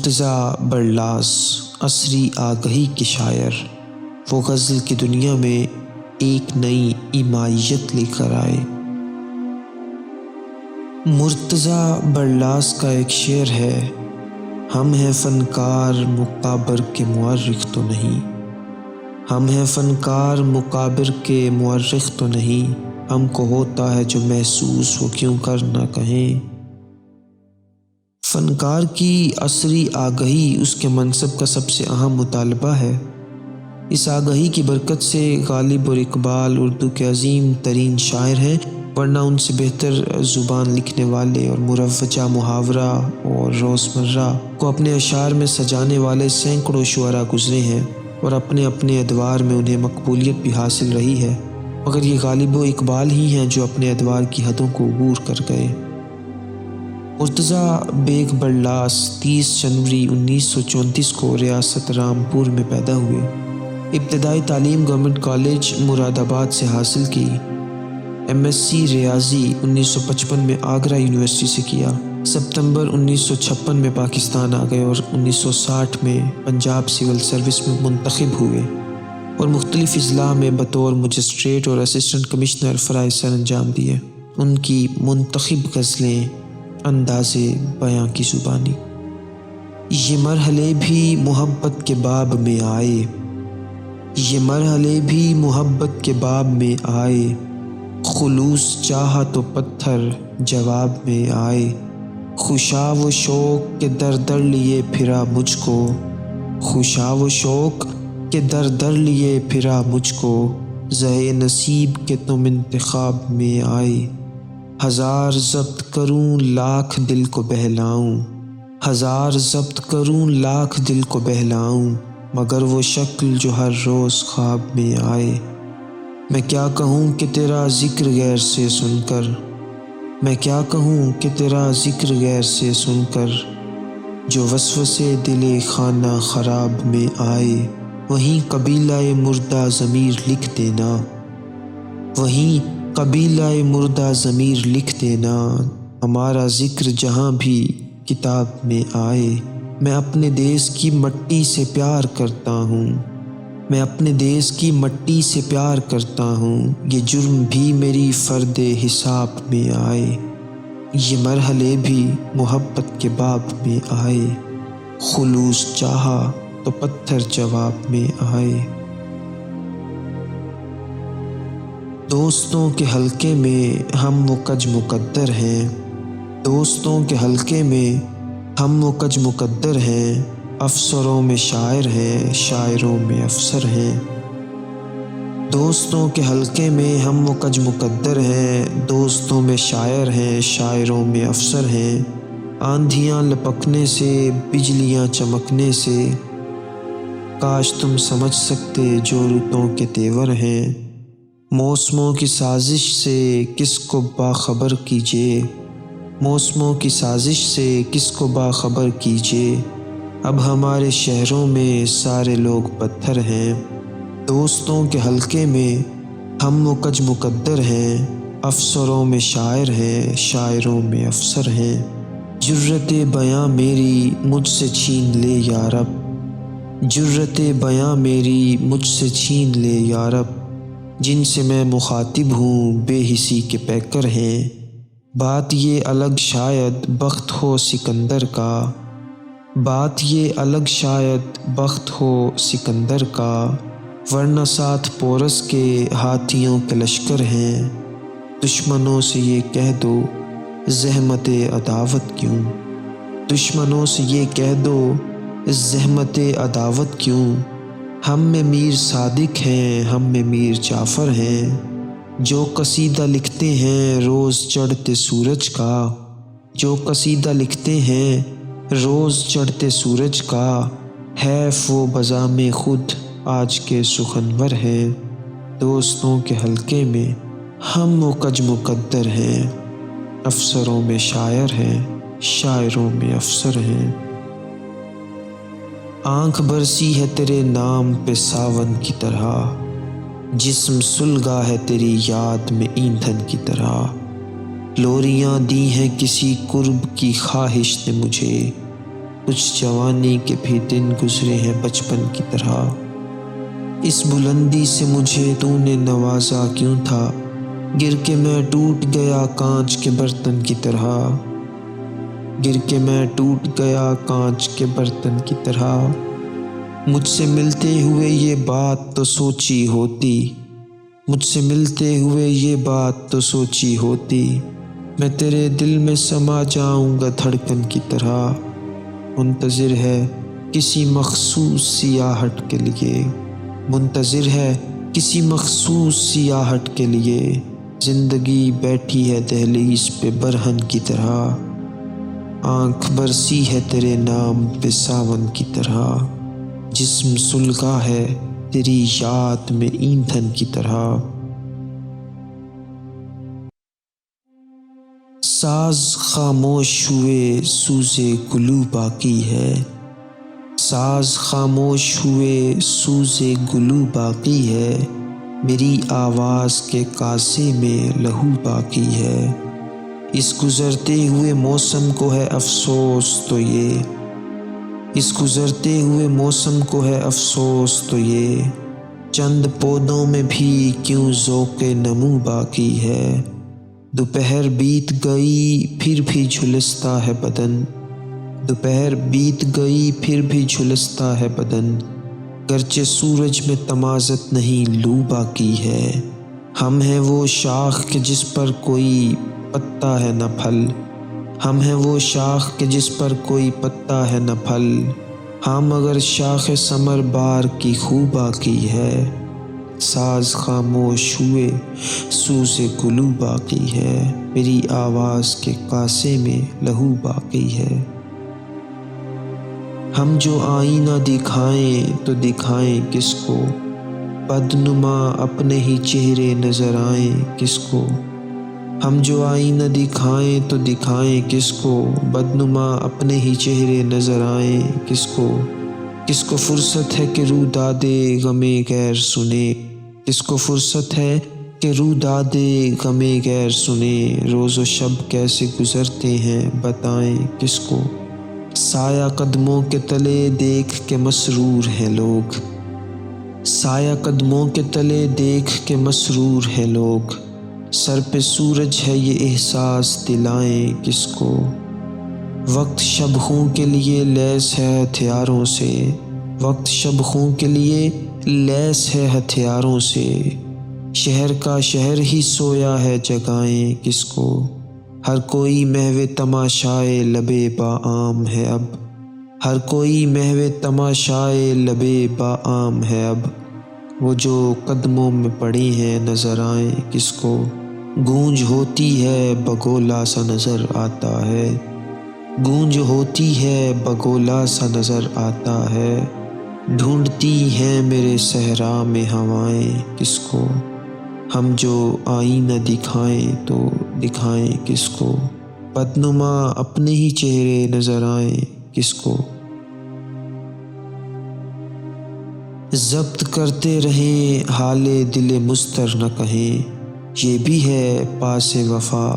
مرتضیٰ برلاس عصری آگہی کے شاعر، وہ غزل کی دنیا میں ایک نئی ایمائیت لے کر آئے۔ مرتضیٰ برلاس کا ایک شعر ہے، ہم ہیں فنکار مقابر کے مورخ تو نہیں، ہم ہیں فنکار مقابر کے مورخ تو نہیں، ہم کو ہوتا ہے جو محسوس ہو کیوں کر نہ کہیں۔ فنکار کی عصری آگہی اس کے منصب کا سب سے اہم مطالبہ ہے۔ اس آگہی کی برکت سے غالب اور اقبال اردو کے عظیم ترین شاعر ہیں، ورنہ ان سے بہتر زبان لکھنے والے اور مروجہ محاورہ اور روزمرہ کو اپنے اشعار میں سجانے والے سینکڑوں شعراء گزرے ہیں اور اپنے اپنے ادوار میں انہیں مقبولیت بھی حاصل رہی ہے، مگر یہ غالب و اقبال ہی ہیں جو اپنے ادوار کی حدوں کو عبور کر گئے۔ مرتضیٰ بیگ برلاس 30 جنوری 1934 کو ریاست رامپور میں پیدا ہوئے۔ ابتدائی تعلیم گورنمنٹ کالج مراد آباد سے حاصل کی۔ MSc ریاضی 1955 میں آگرہ یونیورسٹی سے کیا۔ ستمبر 1956 میں پاکستان آ گئے اور 1960 میں پنجاب سول سروس میں منتخب ہوئے اور مختلف اضلاع میں بطور مجسٹریٹ اور اسسٹنٹ کمشنر فرائض سر انجام دیے۔ ان کی منتخب غزلیں انداز بیاں کی زبانی۔ یہ مرحلے بھی محبت کے باب میں آئے، یہ مرحلے بھی محبت کے باب میں آئے، خلوص چاہا تو پتھر جواب میں آئے، خوشا و شوق کے در در لیے پھرا مجھ کو، خوشا و شوق کے در در لیے پھرا مجھ کو، زہے نصیب کے تم انتخاب میں آئے، ہزار ضبط کروں لاکھ دل کو بہلاؤں، ہزار ضبط کروں لاکھ دل کو بہلاؤں، مگر وہ شکل جو ہر روز خواب میں آئے، میں کیا کہوں کہ تیرا ذکر غیر سے سن کر، میں کیا کہوں کہ تیرا ذکر غیر سے سن کر، جو وسوسے دل خانہ خراب میں آئے، وہیں قبیلہ مردہ ضمیر لکھ دینا، وہیں قبیلہ مردہ ضمیر لکھ دینا، ہمارا ذکر جہاں بھی کتاب میں آئے، میں اپنے دیس کی مٹی سے پیار کرتا ہوں، میں اپنے دیس کی مٹی سے پیار کرتا ہوں، یہ جرم بھی میری فرد حساب میں آئے، یہ مرحلے بھی محبت کے باب میں آئے، خلوص چاہا تو پتھر جواب میں آئے۔ دوستوں کے حلقے میں ہم وہ کج مقدر ہیں، دوستوں کے حلقے میں ہم وہ کج مقدر ہیں، افسروں میں شاعر ہیں شاعروں میں افسر ہیں، دوستوں کے حلقے میں ہم وہ کج مقدر ہیں، دوستوں میں شاعر ہیں شاعروں میں افسر ہیں، آندھیاں لپکنے سے بجلیاں چمکنے سے، کاش تم سمجھ سکتے جو رتوں کے تیور ہیں، موسموں کی سازش سے کس کو باخبر کیجیے، موسموں کی سازش سے کس کو باخبر کیجیے، اب ہمارے شہروں میں سارے لوگ پتھر ہیں، دوستوں کے حلقے میں ہم وہ کج مقدر ہیں، افسروں میں شاعر ہیں شاعروں میں افسر ہیں، جرت بیاں میری مجھ سے چھین لے یا رب، جرت بیاں میری مجھ سے چھین لے یا رب، جن سے میں مخاطب ہوں بے حسی کے پیکر ہیں، بات یہ الگ شاید بخت ہو سکندر کا، بات یہ الگ شاید بخت ہو سکندر کا، ورنہ ساتھ پورس کے ہاتھیوں کے لشکر ہیں، دشمنوں سے یہ کہہ دو زحمت عداوت کیوں، دشمنوں سے یہ کہہ دو زحمت عداوت کیوں، ہم میں میر صادق ہیں ہم میں میر جعفر ہیں، جو قصیدہ لکھتے ہیں روز چڑھتے سورج کا، جو قصیدہ لکھتے ہیں روز چڑھتے سورج کا، حیف وہ بزام خود آج کے سخنور ہیں، دوستوں کے حلقے میں ہم وہ کج مقدر ہیں، افسروں میں شاعر ہیں شاعروں میں افسر ہیں، آنکھ برسی ہے تیرے نام پہ ساون کی طرح، جسم سلگا ہے تیری یاد میں ایندھن کی طرح، لوریاں دی ہیں کسی قرب کی خواہش نے مجھے، کچھ جوانی کے بھی دن گزرے ہیں بچپن کی طرح۔ اس بلندی سے مجھے تو نے نوازا کیوں تھا، گر کے میں ٹوٹ گیا کانچ کے برتن کی طرح، گر کے میں ٹوٹ گیا کانچ کے برتن کی طرح۔ مجھ سے ملتے ہوئے یہ بات تو سوچی ہوتی، مجھ سے ملتے ہوئے یہ بات تو سوچی ہوتی، میں تیرے دل میں سما جاؤں گا دھڑکن کی طرح۔ منتظر ہے کسی مخصوص سیاحت کے لیے، منتظر ہے کسی مخصوص سیاحت کے لیے، زندگی بیٹھی ہے دہلیز پہ برہن کی طرح، آنکھ برسی ہے تیرے نام پہ ساون کی طرح، جسم سلگا ہے تیری یاد میں ایندھن کی طرح۔ ساز خاموش ہوئے سوزے گلو باقی ہے، ساز خاموش ہوئے سوزے گلو باقی ہے، میری آواز کے کاسے میں لہو باقی ہے۔ اس گزرتے ہوئے موسم کو ہے افسوس تو یہ، اس گزرتے ہوئے موسم کو ہے افسوس تو یہ، چند پودوں میں بھی کیوں ذوق نمو باقی ہے۔ دوپہر بیت گئی پھر بھی جھلستا ہے بدن، دوپہر بیت گئی پھر بھی جھلستا ہے بدن، گرچہ سورج میں تمازت نہیں لو باقی ہے۔ ہم ہیں وہ شاخ کہ جس پر کوئی پتا ہے نہ پھل، ہم ہیں وہ شاخ کہ جس پر کوئی پتا ہے نہ پھل، ہاں مگر شاخ ثمر بار کی خو باقی ہے۔ ساز خاموش ہوئے سوز گلو باقی ہے، میری آواز کے کاسے میں لہو باقی ہے۔ ہم جو آئینہ دکھائیں تو دکھائیں کس کو، بدنما اپنے ہی چہرے نظر آئیں کس کو، ہم جو آئینہ دکھائیں تو دکھائیں کس کو، بدنما اپنے ہی چہرے نظر آئیں کس کو فرصت ہے کہ رو دادے غمِ غیر سنے، کس کو فرصت ہے کہ رو دادے غمِ غیر سنے، روز و شب کیسے گزرتے ہیں بتائیں کس کو، سایہ قدموں کے تلے دیکھ کے مسرور ہیں لوگ، سایہ قدموں کے تلے دیکھ کے مسرور ہیں لوگ، سر پہ سورج ہے یہ احساس دلائیں کس کو، وقت شب خوں کے لیے لیس ہے ہتھیاروں سے، وقت شب خوں کے لیے لیس ہے ہتھیاروں سے، شہر کا شہر ہی سویا ہے جگائیں کس کو، ہر کوئی محو تماشائے لبے باعام ہے اب، ہر کوئی محو تماشائے لبے باعام ہے اب، وہ جو قدموں میں پڑی ہیں نظر آئیں کس کو، گونج ہوتی ہے بگولا سا نظر آتا ہے، گونج ہوتی ہے بگولا سا نظر آتا ہے، ڈھونڈتی ہیں میرے صحرا میں ہوائیں کس کو، ہم جو آئینہ دکھائیں تو دکھائیں کس کو، بدنما اپنے ہی چہرے نظر آئیں کس کو۔ ضبط کرتے رہیں حال دل مضطر نہ کہیں، یہ بھی ہے پاس وفا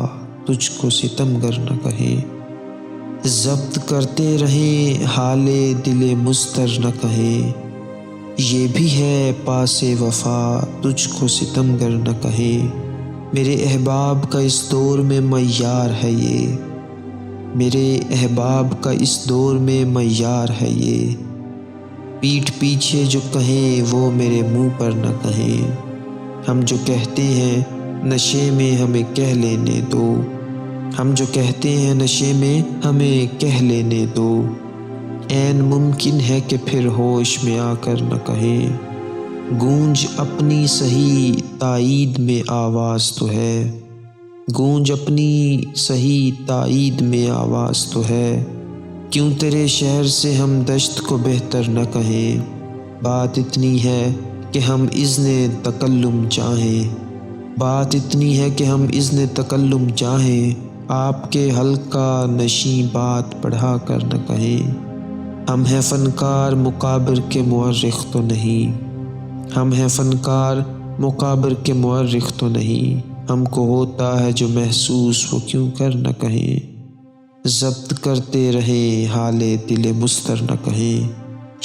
تجھ کو ستمگر نہ کہیں، ضبط کرتے رہیں حال دل مضطر نہ کہیں، یہ بھی ہے پاس وفا تجھ کو ستمگر نہ کہیں، میرے احباب کا اس دور میں معیار ہے یہ، میرے احباب کا اس دور میں معیار ہے یہ، پیٹھ پیچھے جو کہیں وہ میرے منہ پر نہ کہیں، ہم جو کہتے ہیں نشے میں ہمیں کہہ لینے دو، ہم جو کہتے ہیں نشے میں ہمیں کہہ لینے دو، عین ممکن ہے کہ پھر ہوش میں آ کر نہ کہیں، گونج اپنی صحیح تائید میں آواز تو ہے، گونج اپنی صحیح تائید میں آواز تو ہے، کیوں تیرے شہر سے ہم دشت کو بہتر نہ کہیں، بات اتنی ہے کہ ہم اذن تکلم چاہیں، بات اتنی ہے کہ ہم اذن تکلم چاہیں، آپ کے حلقہ نشیں بات پڑھا کر نہ کہیں، ہم ہیں فنکار مقابر کے مورخ تو نہیں، ہم ہیں فنکار مقابر کے مورخ تو نہیں، ہم کو ہوتا ہے جو محسوس وہ کیوں کر نہ کہیں، ضبط کرتے رہیں حال دل مستر نہ کہیں،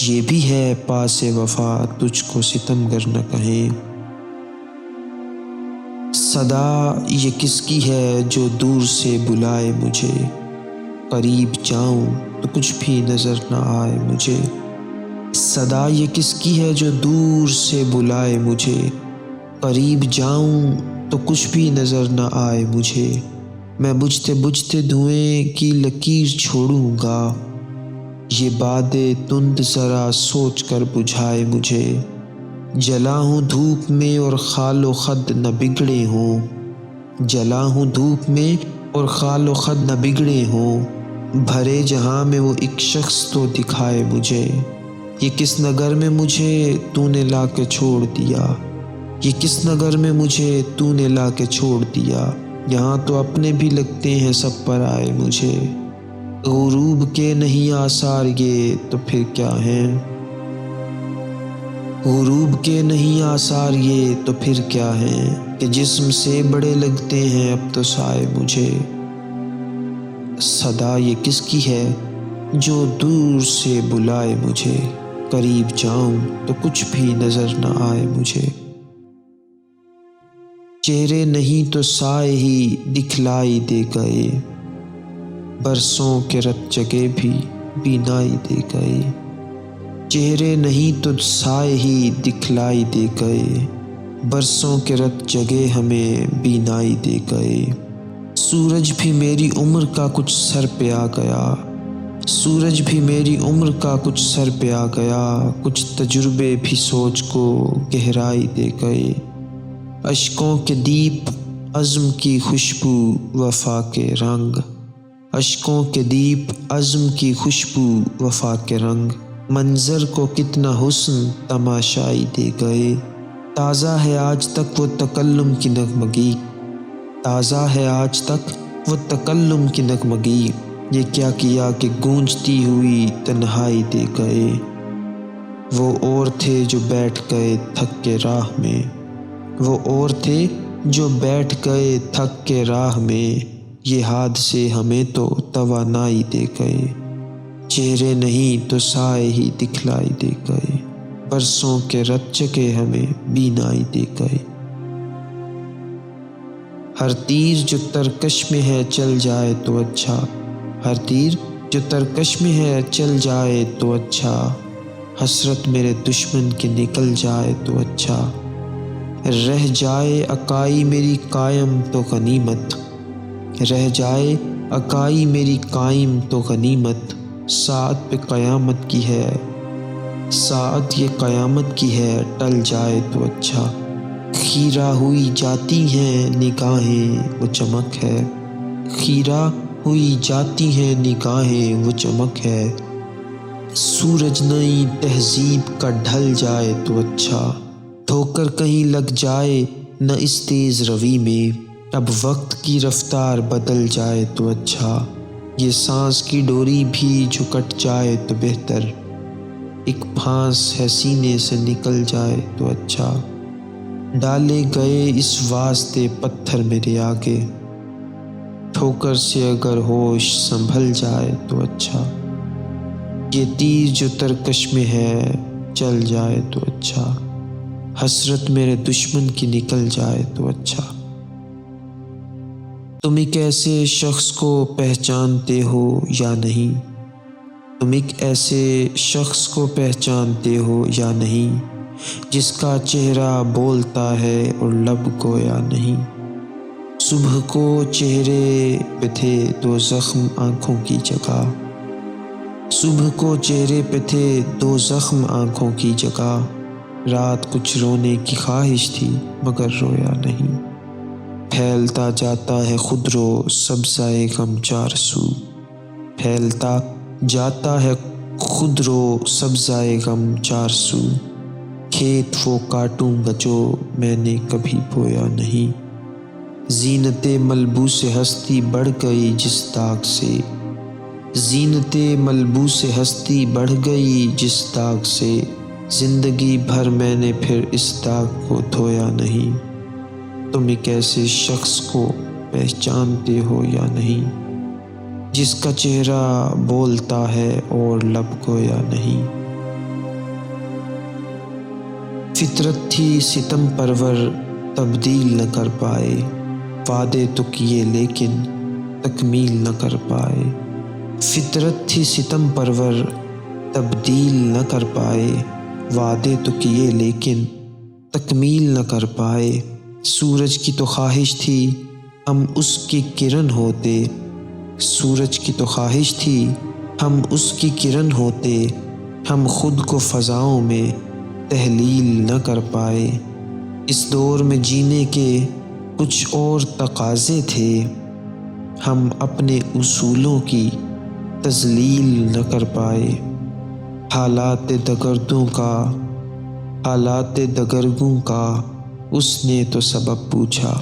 یہ بھی ہے پاس وفا تجھ کو ستمگر نہ کہیں۔ صدا یہ کس کی ہے جو دور سے بلائے مجھے، قریب جاؤں تو کچھ بھی نظر نہ آئے مجھے۔ صدا یہ کس کی ہے جو دور سے بلائے مجھے، قریب جاؤں تو کچھ بھی نظر نہ آئے مجھے۔ میں بجھتے بجھتے دھوئیں کی لکیر چھوڑوں گا، یہ باد تند ذرا سوچ کر بجھائے مجھے۔ جلا ہوں دھوپ میں اور خال و خد نہ بگڑے ہوں، جلا ہوں دھوپ میں اور خال و خد نہ بگڑے ہوں، بھرے جہاں میں وہ ایک شخص تو دکھائے مجھے۔ یہ کس نگر میں مجھے تو نے لا کے چھوڑ دیا، یہ کس نگر میں مجھے تو نے لا کے چھوڑ دیا، یہاں تو اپنے بھی لگتے ہیں سب پر آئے مجھے۔ غروب کے نہیں آثار یہ تو پھر کیا ہیں، غروب کے نہیں آثار یہ تو پھر کیا ہیں، کہ جسم سے بڑے لگتے ہیں اب تو سائے مجھے۔ صدا یہ کس کی ہے جو دور سے بلائے مجھے، قریب جاؤں تو کچھ بھی نظر نہ آئے مجھے۔ چہرے نہیں تو سائے ہی دکھلائی دے گئے، برسوں کے رت جگے بھی بینائی دے گئے۔ چہرے نہیں تو سائے ہی دکھلائی دے گئے، برسوں کے رت جگے ہمیں بینائی دے گئے۔ سورج بھی میری عمر کا کچھ سر پہ آ گیا، سورج بھی میری عمر کا کچھ سر پہ آ گیا، کچھ تجربے بھی سوچ کو گہرائی دے گئے۔ اشکوں کے دیپ عزم کی خوشبو وفا کے رنگ، اشکوں کے دیپ عزم کی خوشبو وفا کے رنگ، منظر کو کتنا حسن تماشائی دے گئے۔ تازہ ہے آج تک وہ تکلم کی نغمگی، تازہ ہے آج تک وہ تکلم کی نغمگی، یہ کیا کیا کہ گونجتی ہوئی تنہائی دے گئے۔ وہ اور تھے جو بیٹھ گئے تھک کے راہ میں، وہ اور تھے جو بیٹھ گئے تھک کے راہ میں، یہ حادثے ہمیں تو توانائی دے گئے۔ چہرے نہیں تو سائے ہی دکھلائی دے گئے، برسوں کے رت جگے ہمیں بینائی دے گئے۔ ہر تیر جو ترکش میں ہے چل جائے تو اچھا، ہر تیر جو ترکش میں ہے چل جائے تو اچھا، حسرت میرے دشمن کی نکل جائے تو اچھا۔ رہ جائے اکائی میری قائم تو غنیمت، رہ جائے اکائی میری قائم تو غنیمت، ساعت پہ قیامت کی ہے، ساعت یہ قیامت کی ہے، ٹل جائے تو اچھا۔ خیرہ ہوئی جاتی ہیں نگاہیں وہ چمک ہے، خیرہ ہوئی جاتی ہیں نگاہیں وہ چمک ہے، سورج نئی تہذیب کا ڈھل جائے تو اچھا۔ ٹھوکر کہیں لگ جائے نہ اس تیز روی میں، اب وقت کی رفتار بدل جائے تو اچھا۔ یہ سانس کی ڈوری بھی جو کٹ جائے تو بہتر، ایک پھانس ہے سینے سے نکل جائے تو اچھا۔ ڈالے گئے اس واسطے پتھر میرے آگے، ٹھوکر سے اگر ہوش سنبھل جائے تو اچھا۔ یہ تیر جو ترکش میں ہے چل جائے تو اچھا، حسرت میرے دشمن کی نکل جائے تو اچھا۔ تم ایک ایسے شخص کو پہچانتے ہو یا نہیں، تم ایک ایسے شخص کو پہچانتے ہو یا نہیں، جس کا چہرہ بولتا ہے اور لب گویا نہیں۔ صبح کو چہرے پہ تھے دو زخم آنکھوں کی جگہ، صبح کو چہرے پہ تھے دو زخم آنکھوں کی جگہ، رات کچھ رونے کی خواہش تھی مگر رویا نہیں۔ پھیلتا جاتا ہے خود رو سبزۂ غم چار سو، پھیلتا جاتا ہے خود رو سبزۂ غم چار سو، کھیت وہ کاٹوں گا جو میں نے کبھی بویا نہیں۔ زینت ملبوس ہستی بڑھ گئی جس داغ سے، زینت ملبوس ہستی بڑھ گئی جس داغ سے، زندگی بھر میں نے پھر اس داغ کو دھویا نہیں۔ تم ایک ایسے شخص کو پہچانتے ہو یا نہیں۔ جس کا چہرہ بولتا ہے اور لب گویا نہیں۔ فطرت تھی ستم پرور تبدیل نہ کر پائے، وعدے تو کیے لیکن تکمیل نہ کر پائے۔ فطرت تھی ستم پرور تبدیل نہ کر پائے، وعدے تو کیے لیکن تکمیل نہ کر پائے۔ سورج کی تو خواہش تھی ہم اس کی کرن ہوتے، سورج کی تو خواہش تھی ہم اس کی کرن ہوتے، ہم خود کو فضاؤں میں تحلیل نہ کر پائے۔ اس دور میں جینے کے کچھ اور تقاضے تھے، ہم اپنے اصولوں کی تذلیل نہ کر پائے۔ حالات دگرگوں کا اس نے تو سبب پوچھا،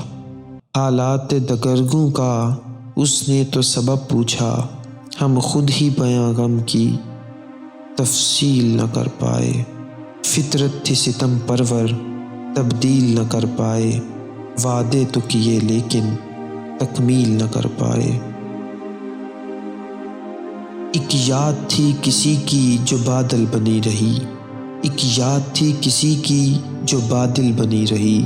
حالات دگرگوں کا اس نے تو سبب پوچھا، ہم خود ہی بیاں غم کی تفصیل نہ کر پائے۔ فطرت تھی ستم پرور تبدیل نہ کر پائے، وعدے تو کیے لیکن تکمیل نہ کر پائے۔ ایک یاد تھی کسی کی جو بادل بنی رہی، ایک یاد تھی کسی کی جو بادل بنی رہی،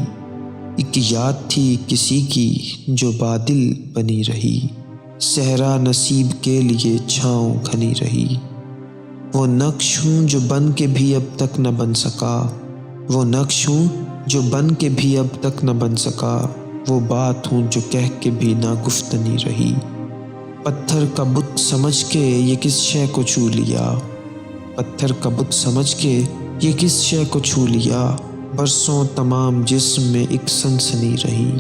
ایک یاد تھی کسی کی جو بادل بنی رہی، صحرا نصیب کے لیے چھاؤں گھنی رہی۔ وہ نقش ہوں جو بن کے بھی اب تک نہ بن سکا، وہ نقش ہوں جو بن کے بھی اب تک نہ بن سکا، وہ بات ہوں جو کہہ کے بھی نہ گفتنی رہی۔ پتھر کا بت سمجھ کے یہ کس شے کو چھو لیا، پتھر کا بت سمجھ کے یہ کس شے کو چھو لیا، برسوں تمام جسم میں ایک سنسنی رہی۔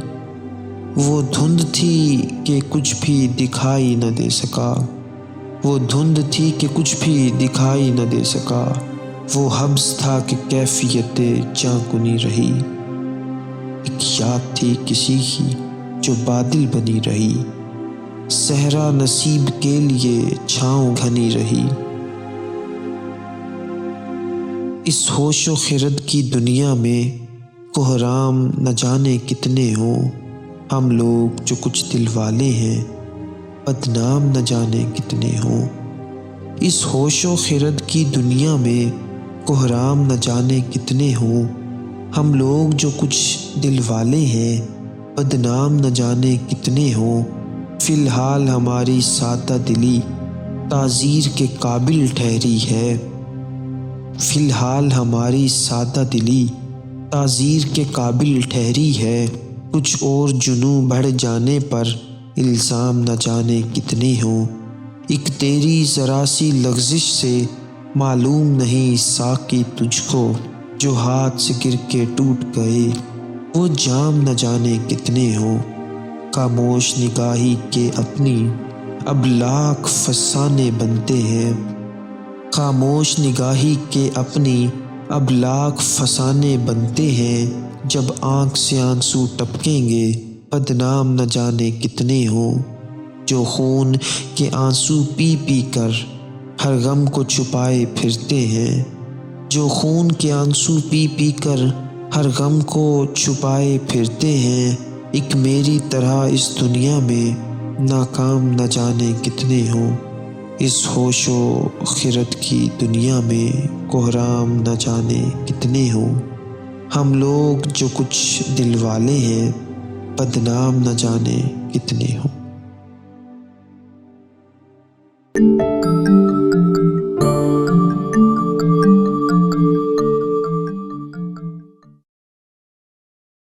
وہ دھند تھی کہ کچھ بھی دکھائی نہ دے سکا، وہ دھند تھی کہ کچھ بھی دکھائی نہ دے سکا، وہ حبس تھا کہ کیفیت جاں کنی رہی۔ ایک یاد تھی کسی کی جو بادل بنی رہی، صحرا نصیب کے لیے چھاؤں گھنی رہی۔ اس ہوش و خرد کی دنیا میں کوہرام نہ جانے کتنے ہوں، ہم لوگ جو کچھ دل والے ہیں بدنام نہ جانے کتنے ہوں۔ اس ہوش و خرد کی دنیا میں کوہرام نہ جانے کتنے ہوں، ہم لوگ جو کچھ دل والے ہیں بدنام نہ جانے کتنے ہوں۔ فی الحال ہماری سادہ دلی تعزیر کے قابل ٹھہری ہے، فی الحال ہماری سادہ دلی تعزیر کے قابل ٹھہری ہے، کچھ اور جنوں بڑھ جانے پر الزام نہ جانے کتنے ہوں۔ ایک تیری ذرا سی لغزش سے معلوم نہیں ساقی تجھ کو، جو ہاتھ سے گر کے ٹوٹ گئے وہ جام نہ جانے کتنے ہوں۔ خاموش نگاہی کے اپنی اب لاکھ فسانے بنتے ہیں، خاموش نگاہی کے اپنی اب لاکھ فسانے بنتے ہیں، جب آنکھ سے آنسو ٹپکیں گے بدنام نہ جانے کتنے ہوں۔ جو خون کے آنسو پی پی کر ہر غم کو چھپائے پھرتے ہیں، جو خون کے آنسو پی پی کر ہر غم کو چھپائے پھرتے ہیں، ایک میری طرح اس دنیا میں ناکام نہ جانے کتنے ہوں۔ اس ہوش و خرد کی دنیا میں کوہرام نہ جانے کتنے ہوں، ہم لوگ جو کچھ دل والے ہیں بدنام نہ جانے کتنے ہوں۔